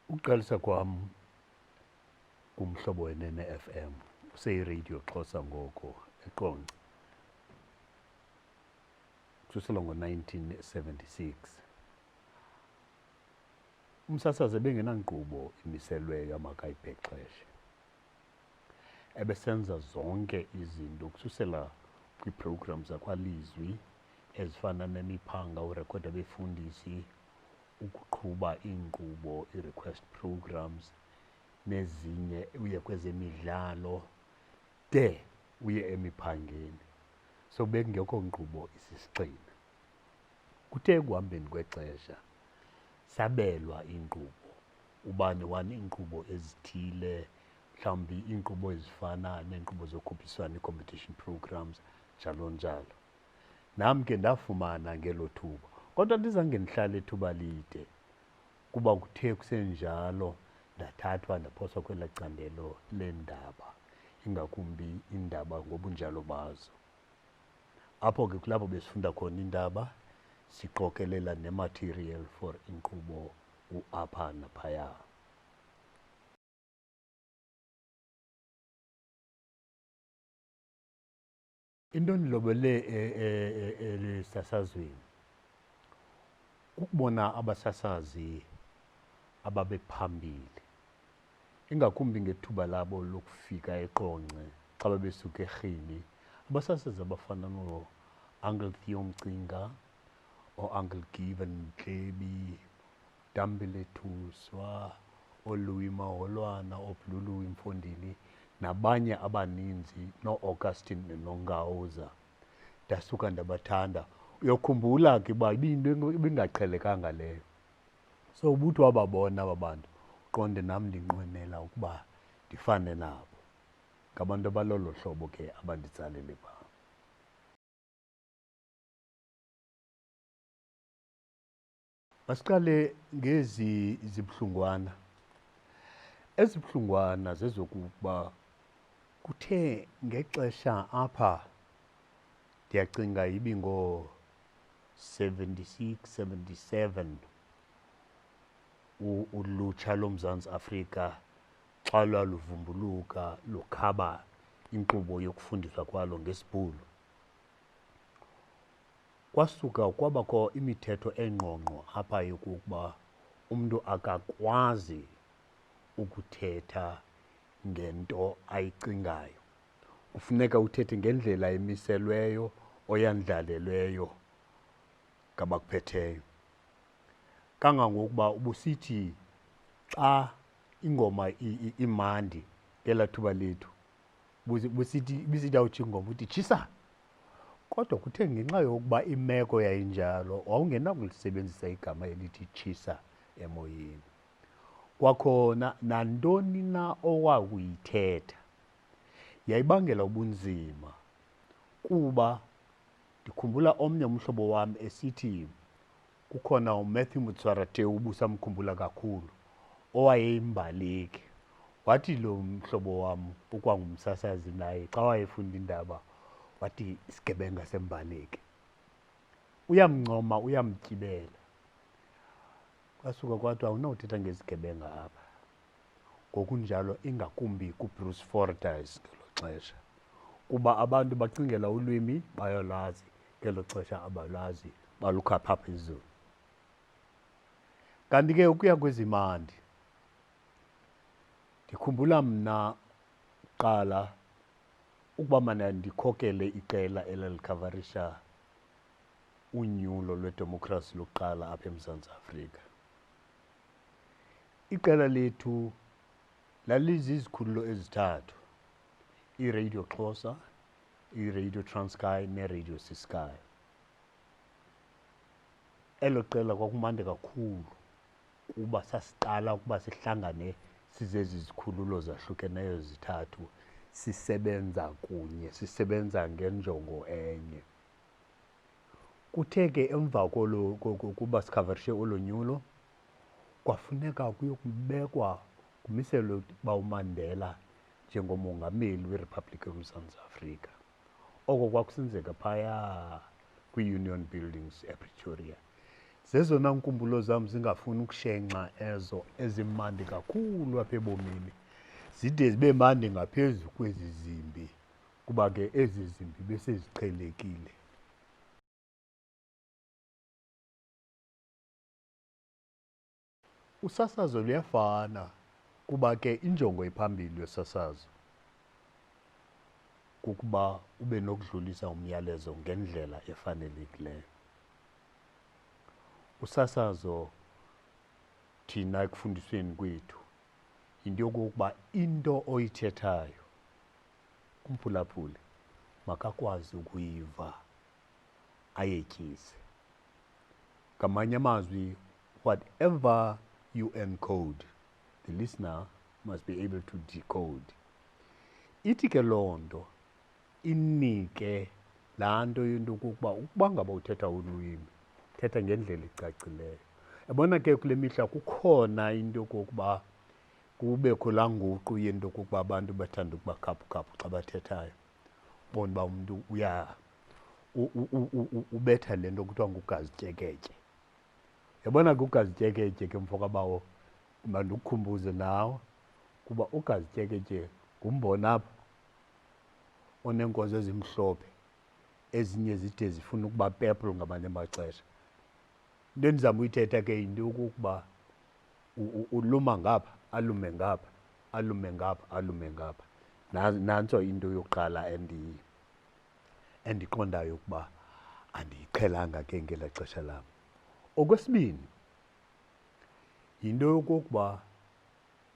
Uqalisa kwam kumhlobo Wenene FM useyiradio Xhosa ngoko eQonce kusukela ngo-1976. Umsasazi ebengenankqubo imiselweyo amakayibhexeshe, ebesenza zonke izinto ukususela kwiiprogram zakwalizwi ezifana nemiphanga, urekhoda befundisi, ukuqhuba iinkqubo, i-request programs, nezinye uye kwezemidlalo de uye emiphangeni. So bekungekho nkqubo isisigxina. Kuthe ekuhambeni kwexesha sabelwa iinkqubo, ubani wani iinkqubo ezithile, mhlawumbi iinkqubo ezifana neenkqubo zokhuphiswano, i-competition programs, njalo njalo. Nam ke ndafumana ngelo thuba, kodwa ndizange ndihlale ithuba lide kuba kuthe kusenjalo ndathathwa ndaphoswa kwelaa candelo leendaba, ingakumbi iindaba ngobunjalo bazo. Apho ke kulapho besifunda khona iindaba, siqokelela nematerial for inkqubo apha naphaya. Into endilobele elisasazweni kukubona abasasazi ababephambili, ingakumbi ngethuba labo lokufika eQonce xa babesuka eRhini. Abasasazi abafana no-Uncle Theo Mcinga, o-Uncle Given Ndlebe, Dambile Thuswa, oLouis Maholwana, oBlue Mfondini, nabanye abaninzi, no-Augustine noNgawuza. Ndasuka ndabathanda. Uyokhumbula ke uba ibiyinto ebingaqhelekanga leyo. So ubuthi wababona aba bantu uqonde nam ndinqwenela ukuba ndifane nabo. Ngabantu abalolo hlobo ke abanditsalele pha. Masiqale ngezi zibuhlungwana. Ezi buhlungwana zezokuba kuthe ngexesha apha, ndiyacinga ibingo-76, 77, ulutsha loMzantsi Afrika xa lwaluvumbuluka lukhaba inkqubo yokufundiswa kwalo ngesiBhulu. Kwasuka kwabakho imithetho engqongqo apha yokokuba umntu akakwazi ukuthetha ngento ayicingayo. Kufuneka uthethe ngendlela emiselweyo oyandlalelweyo ngabakuphetheyo. Kangangokuba ubusithi xa ingoma imandi ngelaa thuba lethu, ibisithi awutsho ingoma uthi tshisa. Kodwa kuthe ngenxa yokuba imeko yayinjalo wawungenakulisebenzisa igama elithi tshisa emoyeni. Kwakhona nantoni na owakuyithetha yayibangela ubunzima, kuba ndikhumbula omnye umhlobo wam esithi kukhona uMatthew Motsoarapeu, ubusamkhumbula kakhulu, owayeyimbaleki. Wathi lo mhlobo wam ukwangumsasazi naye xa wayefunda iindaba wathi isigebenga sembaleki. Uyamncoma, uyamtyibela. Kwasuka kwathiwa awunawuthetha ngezigebenga apha. Ngokunjalo ingakumbi kuBruce Fordyce ngelo xesha, kuba abantu bacingela ulwimi bayolazi, ngelo xesha abalazi, balukhapha phezulu. Kanti ke ukuya kwezimandi, ndikhumbula mna kuqala ukuba mana ndikhokele iqela elalikhavarisha unyulo lwedemokhrasi lokuqala apha eMzantsi Afrika. Iqela lethu lalizizikhululo ezithathu, iRadio Xhosa, iRadio Transkei neRadio Ciskei. Elo qela kwakumandi kakhulu kuba sasiqala ukuba sihlangane sizezi zikhululo zahlukeneyo zithathu, sisebenza kunye, sisebenza ngenjongo enye. Kuthe ke emva kuba sikhavarishe olo nyulo, kwafuneka kuyokubekwa kumiselwe uba uMandela njengomongameli weRiphabhlikhi yoMzantsi Afrika. Oko kwakusenzeka phaya kwi-Union Buildings ePretoria. Zezona nkumbulo zam zingafuni ukushenxa ezo ezimandi kakhulu apha ebomini, zide zibe mandi ngaphezu kwezi zimbi, kuba ke ezi zimbi beseziqhelekile. Usasazo luyafana kuba ke injongo ephambili yosasazo kukuba ube nokudlulisa umyalezo ngendlela efanelekileyo. Usasazo thina ekufundisweni kwethu yinto yokokuba into oyithethayo umphulaphuli makakwazi ukuyiva ayetyise. Ngamanye amazwi, whatever you encode, the listener must be able to decode. Ithi ke loo nto inike laa nto yento yokokuba ukuba ngaba uthetha ulwimi, thetha ngendlela ecacileyo. Yabona ke kule mihla kukhona into yokokuba kubekho laa nguqu yento yokokuba abantu bathanda ukuba khaphukhaphu xa bathethayo. Ubone uba umntu ubetha le nto kuthiwa ngugazityeketye. Yabona ke ugazityeketye ke mfo kabawo, mandikukhumbuze nawe kuba ugazityeketye ngumbona apha oneenkozo ezimhlophe, ezinye zide zifuna ukuba purple ngamanye amaxesha. Into endizama uyithetha ke yinto yokokuba uluma ngapha, alume ngapha, alume ngapha, alume ngapha. Nantso into yokuqala endiqondayo ukuba andiyiqhelanga ke ngelaa xesha lam. Okwesibini, yinto yokokuba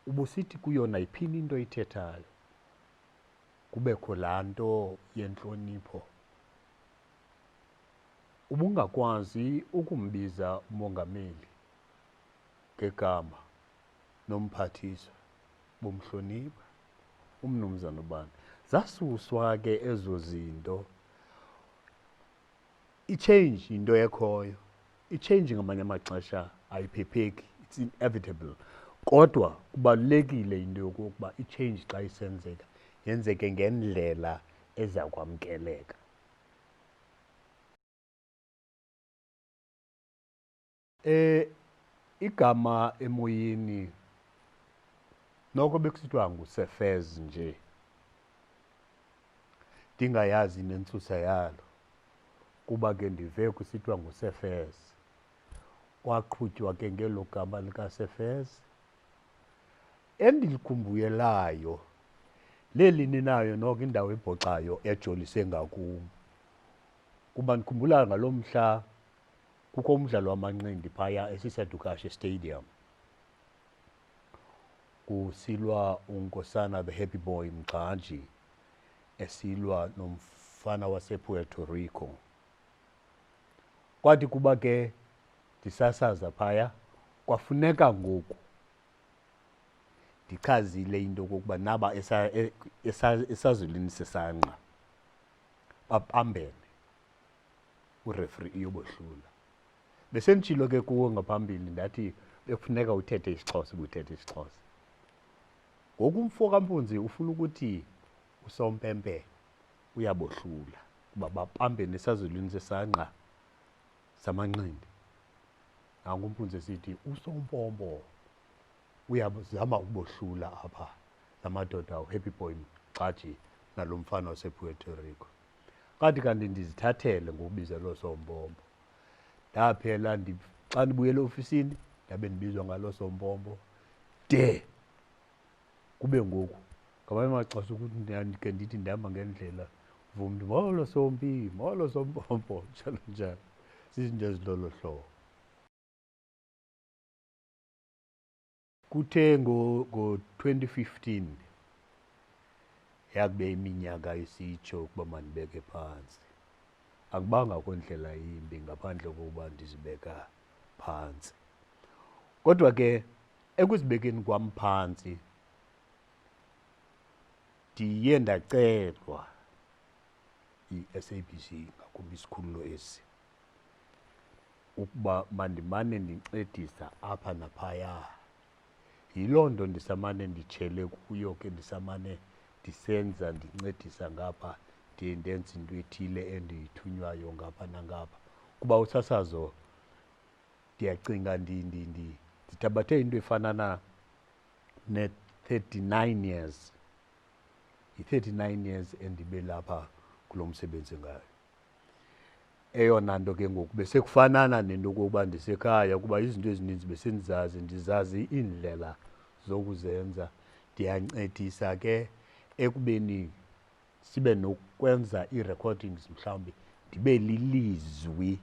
ubusithi kuyo nayiphina into oyithethayo kubekho laa nto yentlonipho. Ubungakwazi ukumbiza umongameli ngegama nomphathiswa bomhlonipha, umnumzana ubani. Zasuswa ke ezo zinto. I-change yinto ekhoyo. I-change ngamanye amaxesha ayiphepheki, it's inevitable. Kodwa kubalulekile into yokokuba i-change xa isenzeka yenzeke ngendlela eza kwamkeleka. Igama emoyeni noko bekusithiwa nguSefez nje, ndingayazi nentsusa yalo, kuba ke ndive kusithiwa nguSefez. Kwaqhutywa ke ngelo gama likaSefez. Endilikhumbuyelayo leli ninayo noko indawo ebhoxayo ejolise ngakum, kuba ndikhumbula ngaloo mhla kukho umdlalo wamanqindi phaya esisedukashe stadium. Kusilwa unkosana the happy boy Mgxantshi esilwa nomfana wasePuerto Rico. Kwathi kuba ke ndisasaza phaya, kwafuneka ngoku ndichazile into yokokuba naba esazulwini sesangqa bapambene, urefri iyobohlula. Besenditshilo ke kuwo ngaphambili ndathi bekufuneka uthethe isiXhosa ubuthethe isiXhosa. Ngoku umfo kaMpunzi ufuna ukuthi usompempe uyabohlula kuba bapambene esazulwini sesangqa samanqindi. Nangu uMpunzi esithi usompompo uyazama ukubohlula apha namadoda happy boy Mgxantshi nalo mfana wasePuerto Rico. Kanti ndizithathele ngokubiza loo sompompo. Ndaphela xa ndibuyela ofisini ndabe ndibizwa ngalo sompompo de kube ngoku ngamanye amaxesha ukuthi ndike ndithi ndihamba ngendlela vumntu, molo sompi, molo sompompo, njalo njalo. Zizinto ezilolo hlobo. Kuthe ngo-2015 yakube iminyaka isitsho ukuba mandibeke phantsi. Akubanga kwendlela yimbi ngaphandle kokuba ndizibeka phantsi. Kodwa ke ekuzibekeni kwam phantsi ndiye ndacelwa yi-SABC, ngakumbi isikhululo esi, ukuba mandimane ndincedisa apha naphaya. Yiloo nto ndisamane nditshele kuyo ke, ndisamane ndisenza ndincedisa ngapha, ndiye ndenze into ethile endiyithunywayo ngapha nangapha. Kuba usasazo ndiyacinga ndithabathe into efana ne-39 years. Yi-39 years endibe lapha kulo msebenzi ngayo. Eyona nto ke ngoku besekufanana nento yokokuba ndisekhaya, kuba izinto ezininzi besendizazi, ndizazi iindlela zokuzenza. Ndiyancedisa ke ekubeni sibe nokwenza ii-recordings, mhlawumbi ndibe lilizwi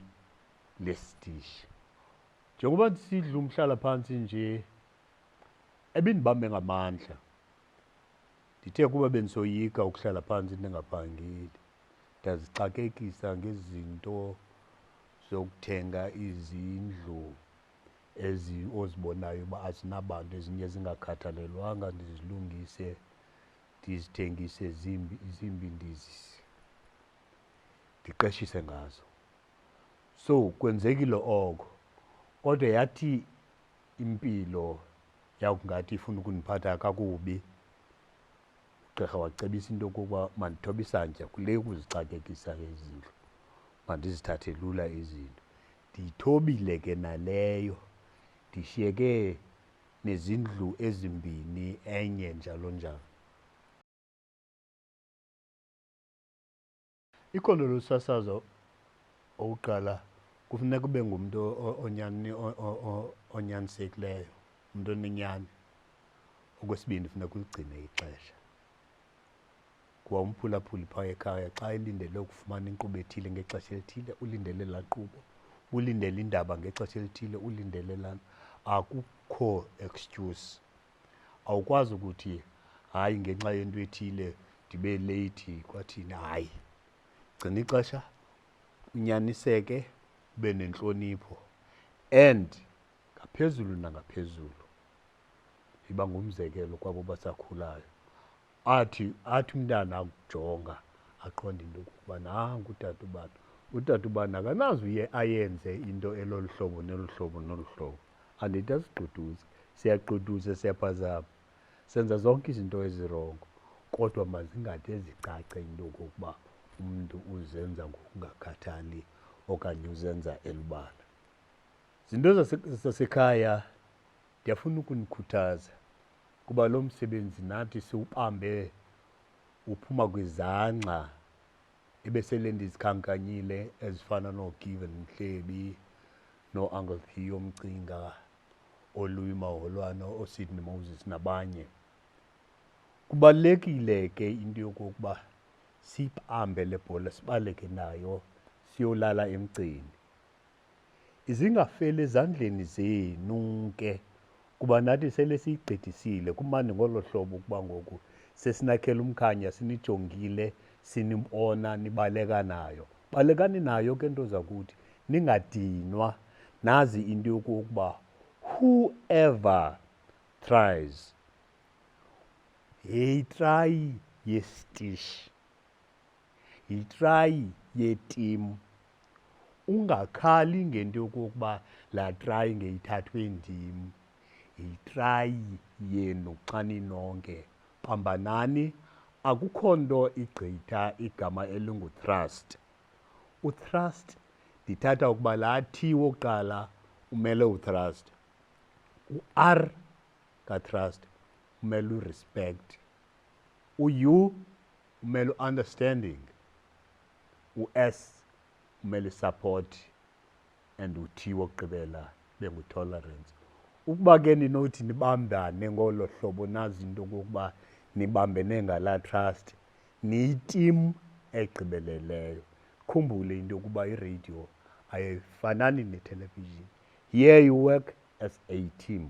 lesitishi. Njengoba ndisidla umhlala phantsi nje, ebindibambe ngamandla. Ndithe kuba bendisoyika ukuhlala phantsi ndingaphangeli, ndazixakekisa ngezinto zokuthenga izindlu ozibonayo uba azinabantu, ezinye zingakhathalelwanga, ndizilungise, ndizithengise zimbi ndiqeshise ngazo. So kwenzekile oko, kodwa yathi impilo yakungathi ifuna ukundiphatha kakubi. Ugqirha wacebisa into yokokuba mandithobe isantya kule ukuzixakekisa izindlu, mandizithathe lula izinto. Ndiyithobile ke naleyo, ndishiyeke nezindlu ezimbini, enye njalo njalo. Ikhono losasazo, okokuqala kufuneka ube ngumntu onyanisekileyo, umntu onenyani. Okwesibini, funeka uligcine ixesha. Kuba umphulaphuli phaa ekhaya xa elindele ukufumana inkqubo ethile ngexesha elithile, ulindele laa nkqubo. Ulindele indaba ngexesha elithile, ulindele lana. Akukho excuse. Awukwazi ukuthi hayi ngenxa yento ethile ndibe leyithi kwathini. Hayi, gcina ixesha, unyaniseke, ube nentlonipho, and ngaphezulu nangaphezulu iba ngumzekelo kwabo basakhulayo. Athi umntana akujonga aqonde into yokokuba nangu utata ubani. Utata ubani akanazi uye ayenze into elolu hlobo nolu hlobo nolu hlobo. Andithi asigqudhuze, siyagqudhuza, siyaphazama, senza zonke izinto ezirongo, kodwa mazingade zicace into yokokuba umntu uzenza ngokungakhathali okanye uzenza elubala. Zinto zasekhaya ndiyafuna ukunikhuthaza, kuba lo msebenzi nathi siwubambe uphuma kwizangca ebesele ndizikhankanyile ezifana nooGiven Mhlebi, noo-Uncle P Omcinga, oLouis Maholwana, ooSydney Moses nabanye. Kubalulekile ke into yokokuba siyibambe le bhola, sibaleke nayo, siyolala emgceni. Izingafeli ezandleni zenu ke, kuba nathi sele siyigqithisile. Kumandi ngolo hlobo ukuba ngoku sesinakhela umkhanya, sinijongile, sinibona nibaleka nayo. Balekani nayo ke nto zakuthi, ningadinwa. Nazi into yokokuba whoever tries, yitrayi yesitishi, yitrayi yetimu. Ungakhali ngento yokokuba laa trayi ngeyithathwe ndim. Yitrayi yenu xa ninonke. Pambanani, akukho nto igqitha igama elingutrust. Utrust ndithatha ukuba laa T wokuqala umele utrust. U-R katrust umele urespect. U-U umele understanding. U-S umele support, and u-T wokugqibela bengu-tolerance. Ukuba ke ninothi nibambane ngolo hlobo, nazi into okokuba nibambene ngalaa trust, niyitimu egqibeleleyo. Khumbule into yokuba iradio ayifanani nethelevizhini. Here you work as a team.